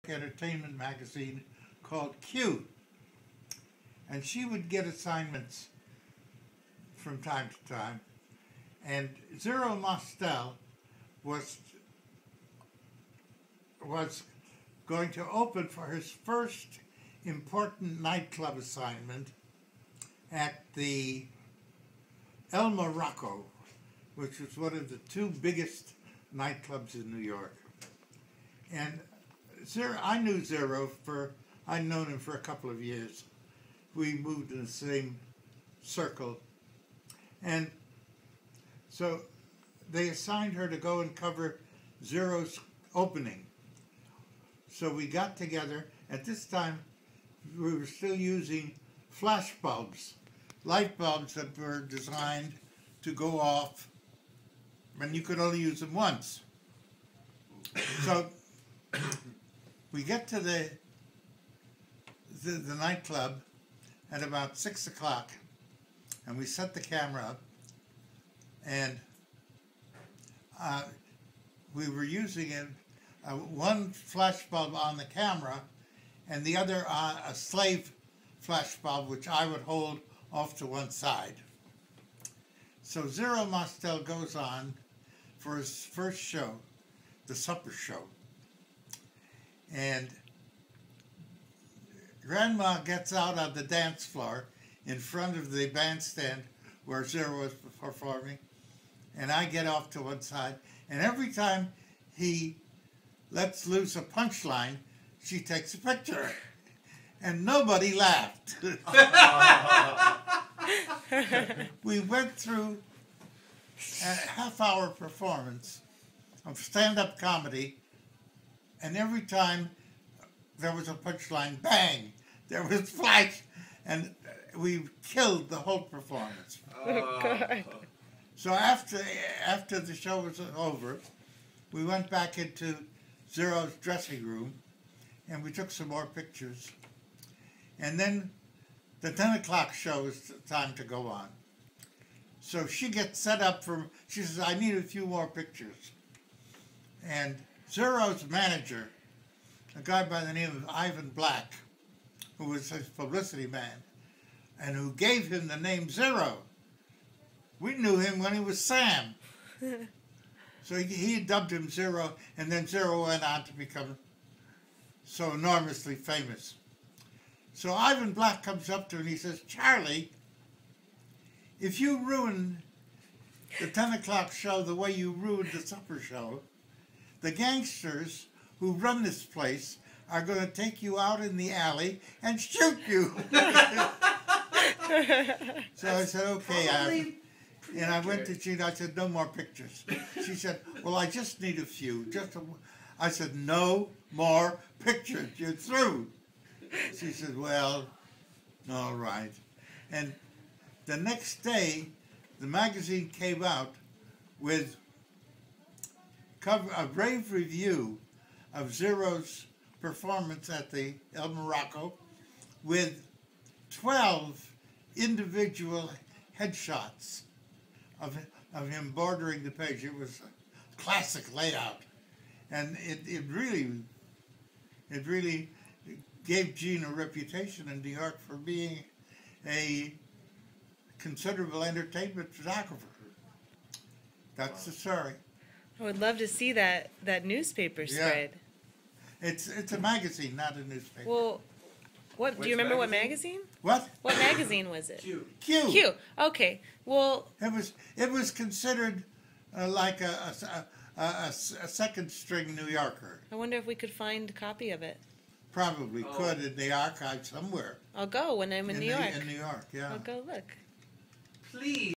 entertainment magazine called Q. And she would get assignments from time to time. And Zero Mostel was going to open for his first important nightclub assignment at the El Morocco, which was one of the two biggest nightclubs in New York. And I knew Zero I'd known him for a couple of years. We moved in the same circle. And so they assigned her to go and cover Zero's opening. So we got together. At this time, we were still using flash bulbs, light bulbs that were designed to go off, and you could only use them once. So we get to the nightclub at about 6 o'clock, and we set the camera up, and we were using one flash bulb on the camera, and the other a slave flash bulb, which I would hold off to one side. So Zero Mostel goes on for his first show, the supper show. And Grandma gets out on the dance floor in front of the bandstand where Zero was performing, and I get off to one side. And every time he lets loose a punchline, she takes a picture. And nobody laughed. We went through a half-hour performance of stand-up comedy, and every time there was a punchline, bang, there was flash, and we killed the whole performance. Oh, God. So after the show was over, we went back into Zero's dressing room, and we took some more pictures. And then the 10 o'clock show is time to go on. So she gets set up she says, I need a few more pictures. And Zero's manager, a guy by the name of Ivan Black, who was his publicity man, and who gave him the name Zero. We knew him when he was Sam. So he dubbed him Zero, and then Zero went on to become so enormously famous. So Ivan Black comes up to him and he says, Charlie, if you ruin the 10 o'clock show the way you ruined the supper show, the gangsters who run this place are going to take you out in the alley and shoot you. So I said, okay. And I went to Gina, I said, no more pictures. She said, well, I just need a few. I said, no more pictures. You're through. She said, well, all right. And the next day, the magazine came out with a rave review of Zero's performance at the El Morocco with 12 individual headshots of him bordering the page. It was a classic layout. And it really gave Gene a reputation in New York for being a considerable entertainment photographer. That's the story. I would love to see that newspaper spread. Yeah. It's a magazine, not a newspaper. Well, do you remember what magazine? What? What magazine was it? Q. Q. Okay. Well, it was considered like a second string New Yorker. I wonder if we could find a copy of it. Probably could in the archive somewhere. I'll go when I'm in New York. In New York, yeah. I'll go look. Please.